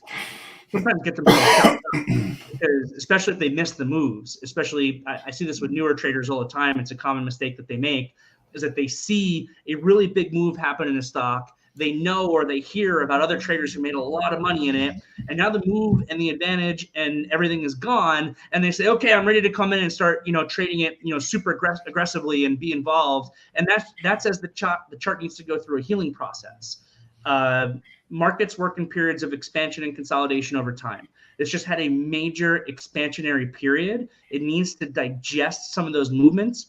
sometimes get themselves chopped up, because especially if they miss the moves. Especially, I see this with newer traders all the time. It's a common mistake that they make, is that they see a really big move happen in a stock. They know or they hear about other traders who made a lot of money in it, and now the move and the advantage and everything is gone, and they say, okay, I'm ready to come in and start, trading it, super aggressively and be involved. And that's as the chart needs to go through a healing process. Markets work in periods of expansion and consolidation over time. It's just had a major expansionary period. It needs to digest some of those movements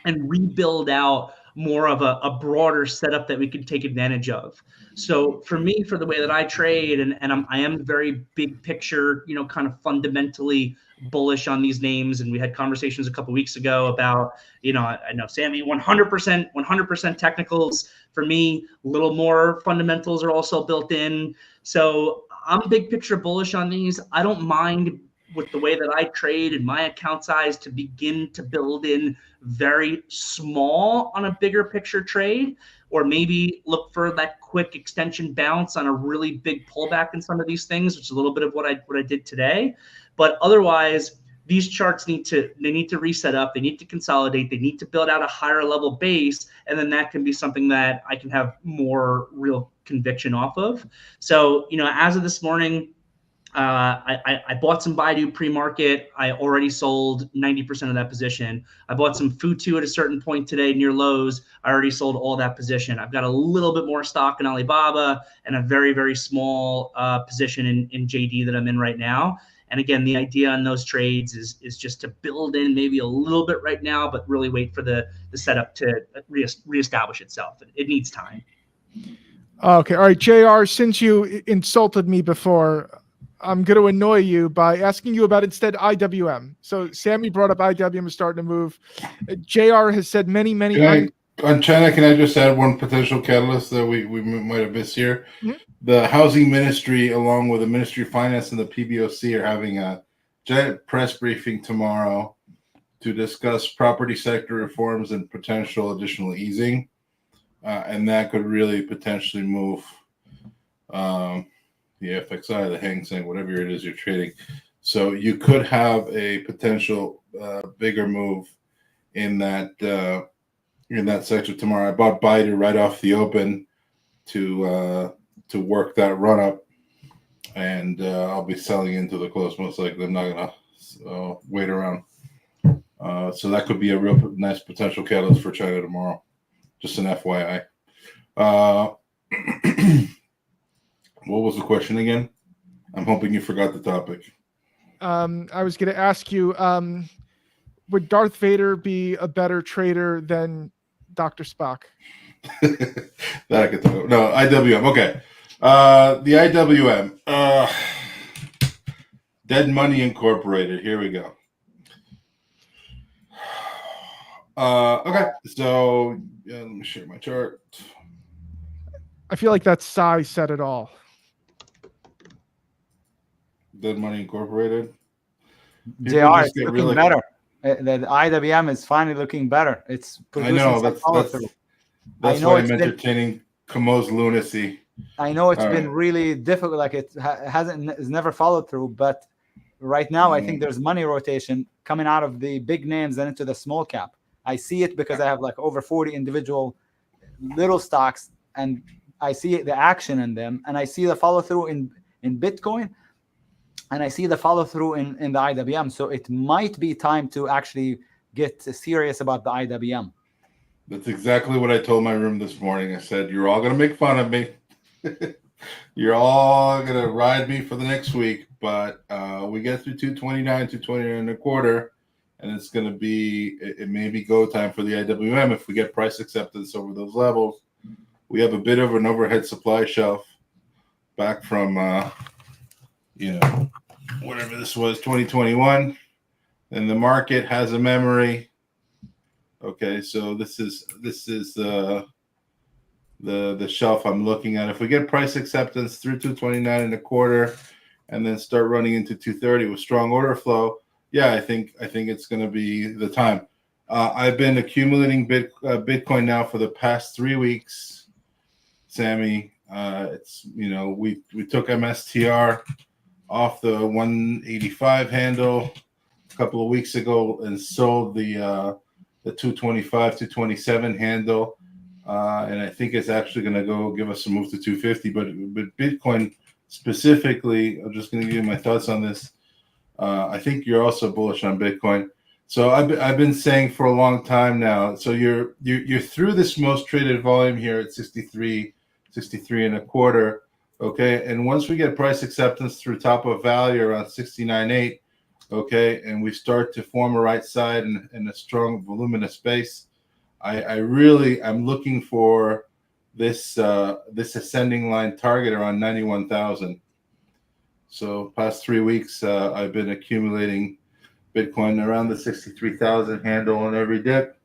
and rebuild out more of a broader setup that we can take advantage of. So for me, for the way that I trade, and I am very big picture, kind of fundamentally bullish on these names. And we had conversations a couple of weeks ago about, I know Sami, 100% technicals. For me, a little more fundamentals are also built in. So I'm big picture bullish on these. I don't mind with the way that I trade and my account size to begin to build in very small on a bigger picture trade, or maybe look for that quick extension bounce on a really big pullback in some of these things, which is a little bit of what I did today. But otherwise, these charts need to reset up. They need to consolidate. They need to build out a higher level base, and then that can be something that I can have more real conviction off of. So, as of this morning, I bought some Baidu pre-market. I already sold 90% of that position. I bought some Futu at a certain point today near lows. I already sold all that position. I've got a little bit more stock in Alibaba and a very, very small position in JD that I'm in right now. And again, the idea on those trades is just to build in maybe a little bit right now, but really wait for the setup to reestablish itself. It needs time. Okay. All right, JR, since you insulted me before, I'm going to annoy you by asking you about instead IWM. So Sami brought up IWM is starting to move. JR has said many. On China, can I just add one potential catalyst that we might have missed here? Mm-hmm. The Housing Ministry, along with the Ministry of Finance and the PBOC, are having a giant press briefing tomorrow to discuss property sector reforms and potential additional easing. And that could really potentially move the FXI, the Hang Seng, whatever it is you're trading. So you could have a potential bigger move in that sector tomorrow. I bought Baidu right off the open to work that run up. and I'll be selling into the close most likely. I'm not gonna wait around. So that could be a real nice potential catalyst for China tomorrow. Just an FYI. What was the question again? I'm hoping you forgot the topic. I was going to ask you, would Darth Vader be a better trader than Dr. Spock? That I could talk about. No, IWM. Okay. The IWM. Dead Money Incorporated. Here we go. Okay. So let me share my chart. I feel like that sigh said it all. Dead Money Incorporated. JR is looking better. The IWM is finally looking better. It's producing I know that's why I'm entertaining Kamo's lunacy. I know it's been really difficult. Like it's never followed through, but right now I think there's money rotation coming out of the big names and into the small cap. I see it because I have like over 40 individual little stocks, and I see the action in them, and I see the follow through in Bitcoin, and I see the follow through in the IWM. So it might be time to actually get serious about the IWM. That's exactly what I told my room this morning. I said, you're all going to make fun of me. You're all going to ride me for the next week. But we get through 229, 229 and a quarter, and it's going to be, it may be go time for the IWM if we get price acceptance over those levels. We have a bit of an overhead supply shelf back from, whatever this was, 2021. And the market has a memory. Okay, so this is the shelf I'm looking at. If we get price acceptance through 229 and a quarter, and then start running into 230 with strong order flow, yeah, I think it's going to be the time. I've been accumulating Bitcoin now for the past 3 weeks, Sami. It's we took MSTR off the 185 handle a couple of weeks ago and sold the 225, 227 handle. And I think it's actually going to go give us a move to 250. But Bitcoin specifically, I'm just going to give you my thoughts on this. I think you're also bullish on Bitcoin. So I've been saying for a long time now. So you're through this most traded volume here at 63 and a quarter. Okay, and once we get price acceptance through top of value around 69.8, okay, and we start to form a right side and a strong voluminous base, I'm looking for this ascending line target around 91,000. So past 3 weeks, I've been accumulating Bitcoin around the 63,000 handle on every dip,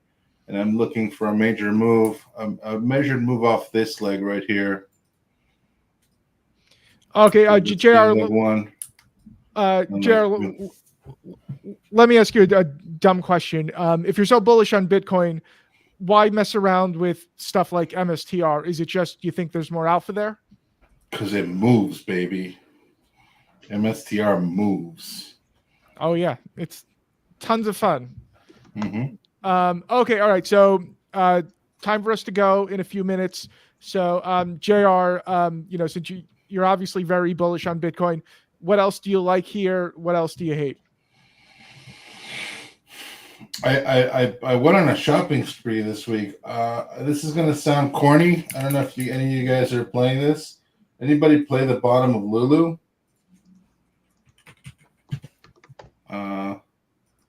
and I'm looking for a major move, a measured move off this leg right here. Okay, JR, let me ask you a dumb question. If you're so bullish on Bitcoin, why mess around with stuff like MSTR? Is it just you think there's more alpha there? Because it moves, baby. MSTR moves. Oh yeah, it's tons of fun. Mm-hmm. Okay, all right. So time for us to go in a few minutes. So JR, since you're obviously very bullish on Bitcoin, what else do you like here? What else do you hate? I went on a shopping spree this week. This is going to sound corny. I don't know if any of you guys are playing this. Anybody play the bottom of Lulu?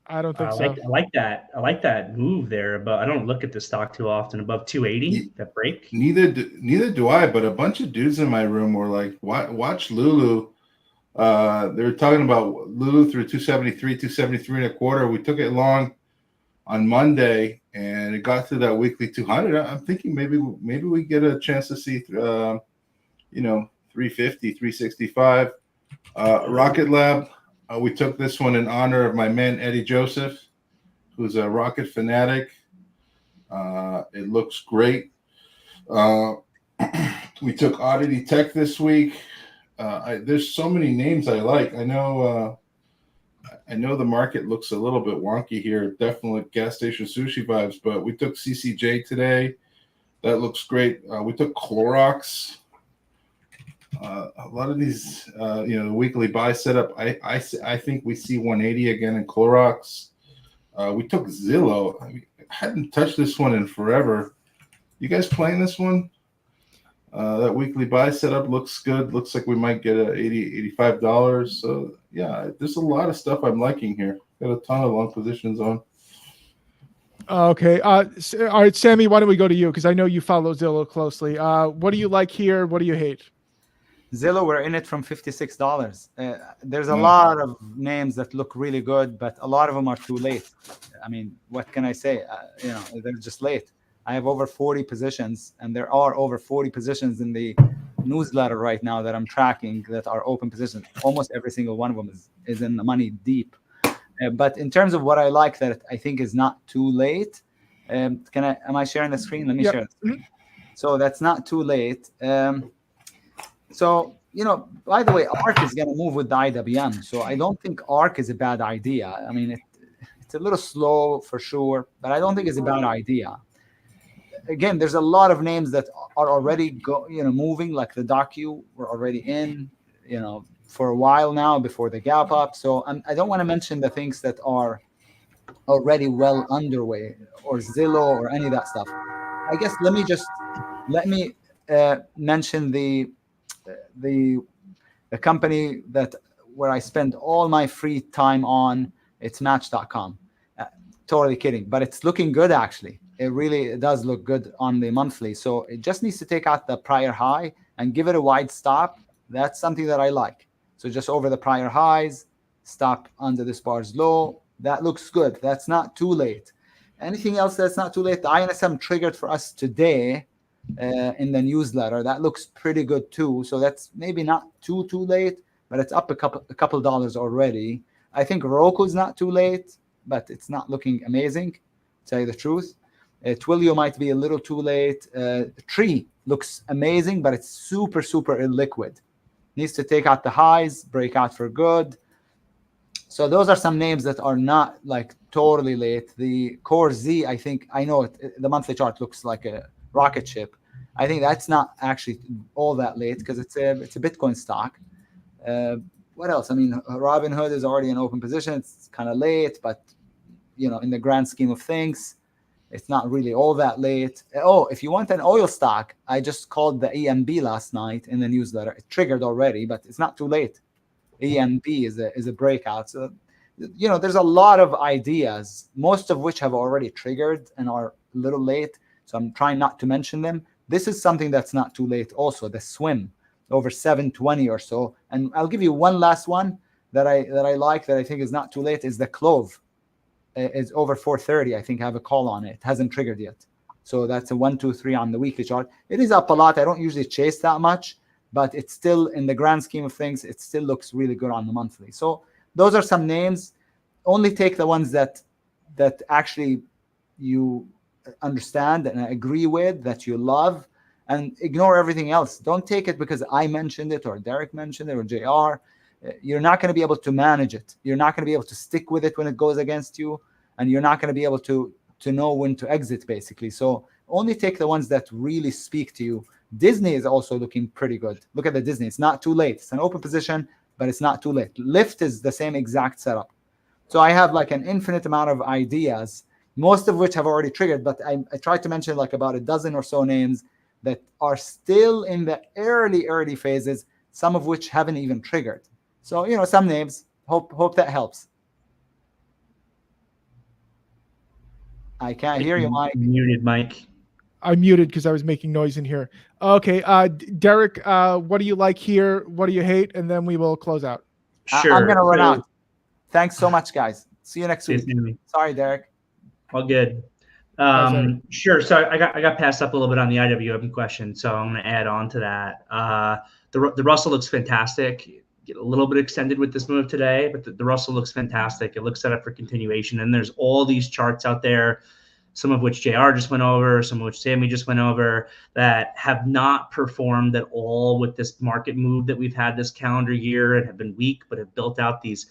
I don't think so. I like that. I like that move there, but I don't look at the stock too often above 280. That break. Neither do I. But a bunch of dudes in my room were like, "Watch Lulu." They were talking about Lulu through 273 and a quarter. We took it long on Monday, and it got through that weekly 200. I'm thinking maybe we get a chance to see 350, 365. Rocket Lab. We took this one in honor of my man Eddie Joseph, who's a rocket fanatic. It looks great. We took Oddity Tech this week. There's so many names I like. I know the market looks a little bit wonky here. Definitely gas station sushi vibes, but we took CCJ today. That looks great. We took Clorox. A lot of these, the weekly buy setup. I think we see 180 again in Clorox. We took Zillow. I hadn't touched this one in forever. You guys playing this one? That weekly buy setup looks good. Looks like we might get a $85. So yeah, there's a lot of stuff I'm liking here. Got a ton of long positions on. Okay. All right, Sami, why don't we go to you? Because I know you follow Zillow closely. What do you like here? What do you hate? Zillow, we're in it from $56. There's a lot of names that look really good, but a lot of them are too late. I mean, what can I say? They're just late. I have over 40 positions, and there are over 40 positions in the newsletter right now that I'm tracking that are open positions. Almost every single one of them is in the money deep. But in terms of what I like that I think is not too late, am I sharing the screen? Let me share the screen. So that's not too late. So, by the way, ARC is going to move with the IWM. So I don't think ARC is a bad idea. I mean, it's a little slow for sure, but I don't think it's a bad idea. Again, there's a lot of names that are already moving, like the docu. We're already in, for a while now before the gap up. So I don't want to mention the things that are already well underway, or Zillow, or any of that stuff. I guess let me mention the company where I spend all my free time on. It's Match.com. Totally kidding, but it's looking good actually. It does look good on the monthly. So it just needs to take out the prior high and give it a wide stop. That's something that I like. So just over the prior highs, stop under this bar's low. That looks good. That's not too late. Anything else that's not too late? The INSM triggered for us today in the newsletter. That looks pretty good too. So that's maybe not too late, but it's up a couple dollars already. I think Roku's not too late, but it's not looking amazing, to tell you the truth. Twilio might be a little too late. Tree looks amazing, but it's super illiquid. Needs to take out the highs, break out for good. So those are some names that are not like totally late. The Core Z, I know the monthly chart looks like a rocket ship. I think that's not actually all that late because it's a Bitcoin stock. What else? I mean, Robinhood is already in open position. It's kind of late, but in the grand scheme of things, it's not really all that late. Oh, if you want an oil stock, I just called the ENB last night in the newsletter. It triggered already, but it's not too late. ENB is a breakout. So, there's a lot of ideas, most of which have already triggered and are a little late. So I'm trying not to mention them. This is something that's not too late also, the swim over 720 or so. And I'll give you one last one that I like that I think is not too late is the Clove. It's over 430. I think I have a call on it. It hasn't triggered yet. So that's a 1, 2, 3 on the weekly chart. It is up a lot. I don't usually chase that much, but it's still, in the grand scheme of things, it still looks really good on the monthly. So those are some names. Only take the ones that actually you understand and agree with, that you love, and ignore everything else. Don't take it because I mentioned it or Derrick mentioned it or JR. You're not going to be able to manage it. You're not going to be able to stick with it when it goes against you, and you're not going to be able to know when to exit, basically. So only take the ones that really speak to you. Disney is also looking pretty good. Look at the Disney. It's not too late. It's an open position, but it's not too late. Lyft is the same exact setup. So I have like an infinite amount of ideas, most of which have already triggered, but I tried to mention like about a dozen or so names that are still in the early phases, some of which haven't even triggered. So, some names, hope that helps. I can't hear you, Mike. Muted, Mike. I muted because I was making noise in here. Okay, Derrick, what do you like here? What do you hate? And then we will close out. Sure. I'm going to run out. Thanks so much, guys. See you next week. Sorry, Derrick. All good. Sure. So I got passed up a little bit on the IWM question, so I'm going to add on to that. The Russell looks fantastic. Get a little bit extended with this move today, but the Russell looks fantastic. It looks set up for continuation. And there's all these charts out there, some of which JR just went over, some of which Sami just went over, that have not performed at all with this market move that we've had this calendar year and have been weak, but have built out these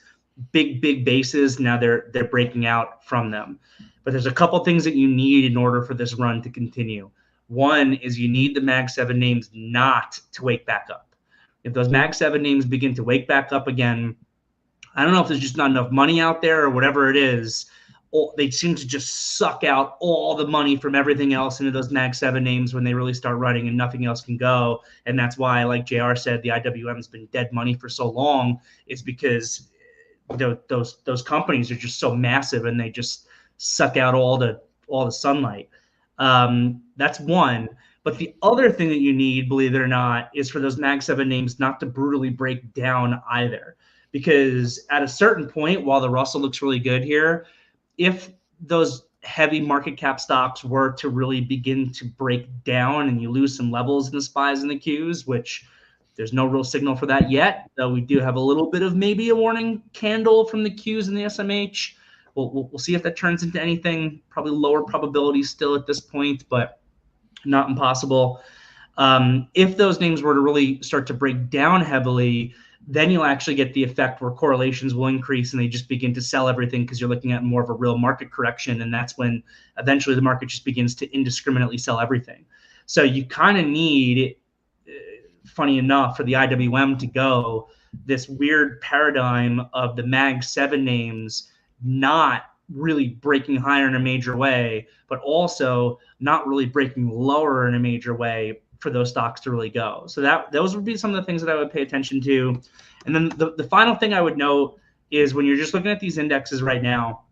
big bases. Now they're breaking out from them. But there's a couple things that you need in order for this run to continue. One is you need the Mag 7 names not to wake back up. If those Mag 7 names begin to wake back up again, I don't know if there's just not enough money out there or whatever it is. They seem to just suck out all the money from everything else into those Mag 7 names when they really start running and nothing else can go. And that's why, like JR said, the IWM has been dead money for so long. It's because those companies are just so massive and they just suck out all the sunlight. That's one. But the other thing that you need, believe it or not, is for those Mag 7 names not to brutally break down either. Because at a certain point, while the Russell looks really good here, if those heavy market cap stocks were to really begin to break down and you lose some levels in the SPYs and the Qs, which there's no real signal for that yet, though we do have a little bit of maybe a warning candle from the Qs and the SMH. We'll see if that turns into anything. Probably lower probability still at this point, but not impossible. If those names were to really start to break down heavily, then you'll actually get the effect where correlations will increase and they just begin to sell everything because you're looking at more of a real market correction. And that's when eventually the market just begins to indiscriminately sell everything. So you kind of need, funny enough, for the IWM to go this weird paradigm of the Mag 7 names not really breaking higher in a major way, but also not really breaking lower in a major way for those stocks to really go. So those would be some of the things that I would pay attention to. And then the final thing I would note is when you're just looking at these indexes right now,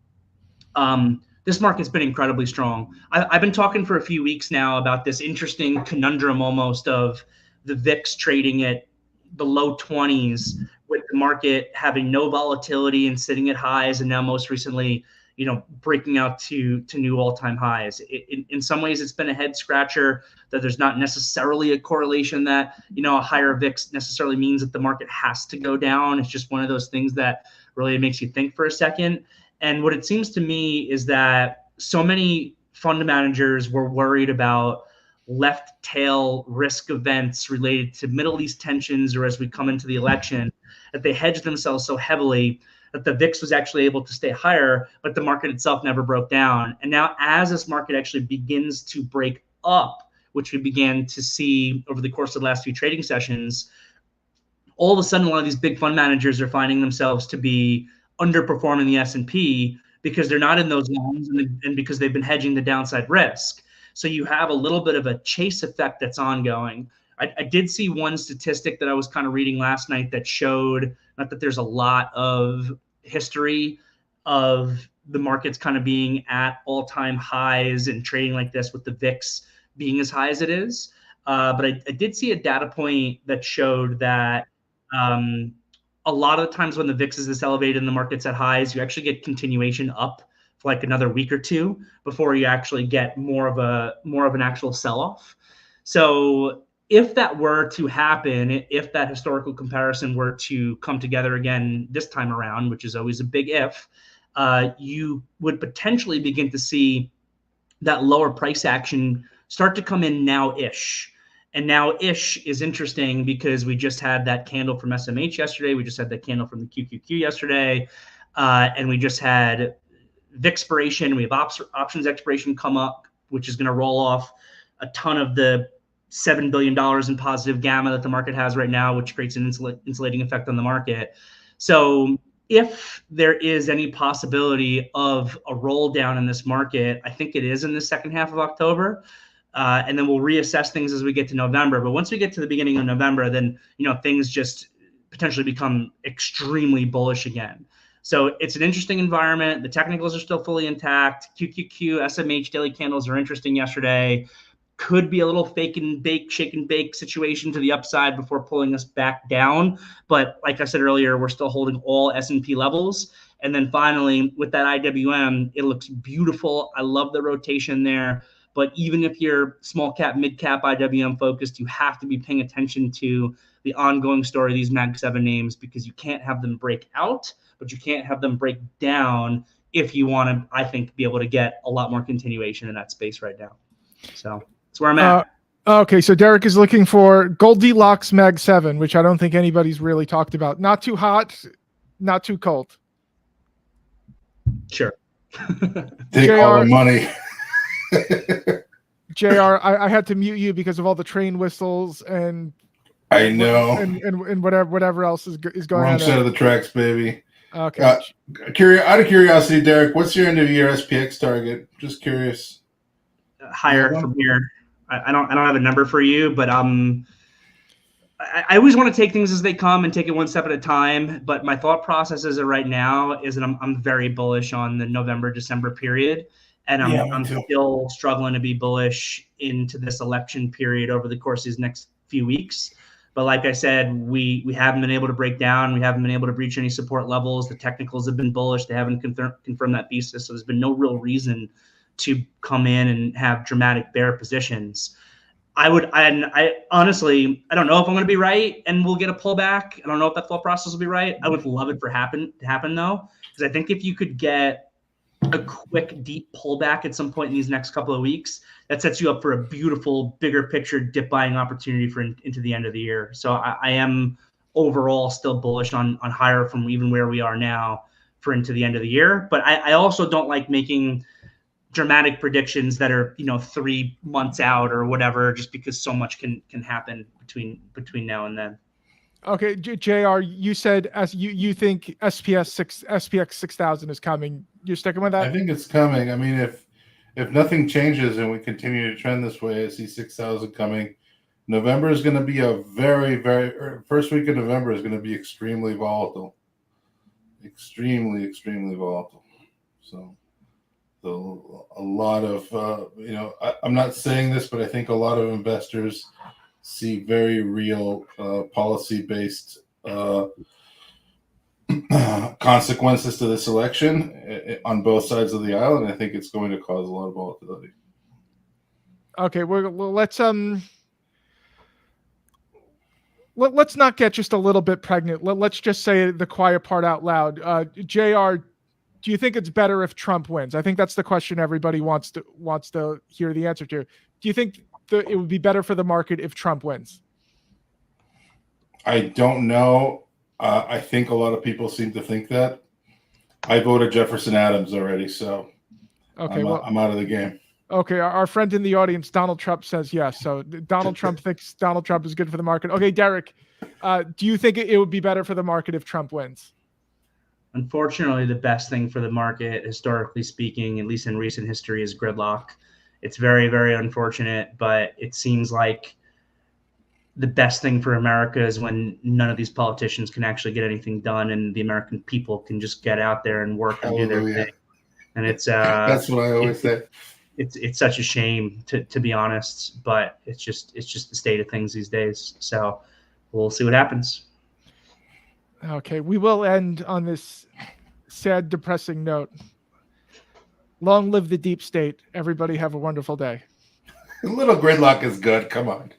this market's been incredibly strong. I've been talking for a few weeks now about this interesting conundrum almost of the VIX trading at the low 20s with the market having no volatility and sitting at highs, and now most recently, breaking out to new all-time highs. In some ways, it's been a head scratcher that there's not necessarily a correlation that, a higher VIX necessarily means that the market has to go down. It's just one of those things that really makes you think for a second. And what it seems to me is that so many fund managers were worried about left tail risk events related to Middle East tensions or as we come into the election, that they hedged themselves so heavily that the VIX was actually able to stay higher, but the market itself never broke down. And now as this market actually begins to break up, which we began to see over the course of the last few trading sessions, all of a sudden a lot of these big fund managers are finding themselves to be underperforming the S&P because they're not in those longs and because they've been hedging the downside risk. So you have a little bit of a chase effect that's ongoing. I did see one statistic that I was kind of reading last night that showed, not that there's a lot of history of the markets kind of being at all-time highs and trading like this with the VIX being as high as it is. But I did see a data point that showed that a lot of the times when the VIX is this elevated and the market's at highs, you actually get continuation up for like another week or two before you actually get more of an actual sell-off. So if that were to happen, if that historical comparison were to come together again this time around, which is always a big if, you would potentially begin to see that lower price action start to come in now-ish. And now-ish is interesting because we just had that candle from SMH yesterday. We just had that candle from the QQQ yesterday. And we just had VIX-expiration. We have options expiration come up, which is going to roll off a ton of the $7 billion in positive gamma that the market has right now, which creates an insulating effect on the market. So if there is any possibility of a roll down in this market, I think it is in the second half of October. And then we'll reassess things as we get to November. But once we get to the beginning of November, then things just potentially become extremely bullish again. So it's an interesting environment. The technicals are still fully intact. QQQ, SMH daily candles are interesting yesterday. Could be a little shake and bake situation to the upside before pulling us back down. But like I said earlier, we're still holding all S&P levels. And then finally, with that IWM, it looks beautiful. I love the rotation there. But even if you're small cap, mid cap IWM focused, you have to be paying attention to the ongoing story of these Mag 7 names because you can't have them break out, but you can't have them break down if you want to, I think, be able to get a lot more continuation in that space right now. So that's where I'm at. Okay, so Derrick is looking for Goldilocks Mag 7, which I don't think anybody's really talked about. Not too hot, not too cold. Sure. Take all the money. JR, I had to mute you because of all the train whistles and I know. and whatever else is going Wrong on side there. of the tracks, baby. Okay. Out of curiosity, Derek, what's your end of year SPX target? Just curious. Higher from here. I don't have a number for you, but I always want to take things as they come and take it one step at a time. But my thought process as of right now is that I'm very bullish on the November-December period. And I'm still struggling to be bullish into this election period over the course of these next few weeks. But like I said, we haven't been able to break down. We haven't been able to breach any support levels. The technicals have been bullish. They haven't confirmed that thesis. So there's been no real reason to come in and have dramatic bear positions. I honestly, I don't know if I'm going to be right and we'll get a pullback. I don't know if that thought process will be right. I would love it to happen though, because I think if you could get a quick deep pullback at some point in these next couple of weeks, that sets you up for a beautiful bigger picture dip buying opportunity for into the end of the year. So I am overall still bullish on higher from even where we are now for into the end of the year. But I also don't like making dramatic predictions that are 3 months out or whatever, just because so much can happen between now and then. Okay, JR, you said you think SPX 6000 is coming. You're sticking with that? I think it's coming. I mean, if nothing changes and we continue to trend this way, I see 6,000 coming. November is going to be a first week of November is going to be extremely volatile. Extremely volatile. So a lot of, I'm not saying this, but I think a lot of investors see very real policy-based consequences to this election on both sides of the aisle, and I think it's going to cause a lot of volatility. Okay, let's not get just a little bit pregnant. Let's just say the quiet part out loud. JR, do you think it's better if Trump wins? I think that's the question everybody wants to hear the answer to. Do you think it would be better for the market if Trump wins? I don't know. I think a lot of people seem to think that. I voted Jefferson Adams already, so okay, I'm out of the game. Okay, our friend in the audience, Donald Trump, says yes. So Donald Trump thinks Donald Trump is good for the market. Okay, Derek, do you think it would be better for the market if Trump wins? Unfortunately, the best thing for the market, historically speaking, at least in recent history, is gridlock. It's very, very unfortunate, but it seems like the best thing for America is when none of these politicians can actually get anything done and the American people can just get out there and work and do their thing. And it's that's what I always say. It's such a shame to be honest, but it's just the state of things these days. So we'll see what happens. Okay, we will end on this sad, depressing note. Long live the deep state. Everybody have a wonderful day. A little gridlock is good. Come on.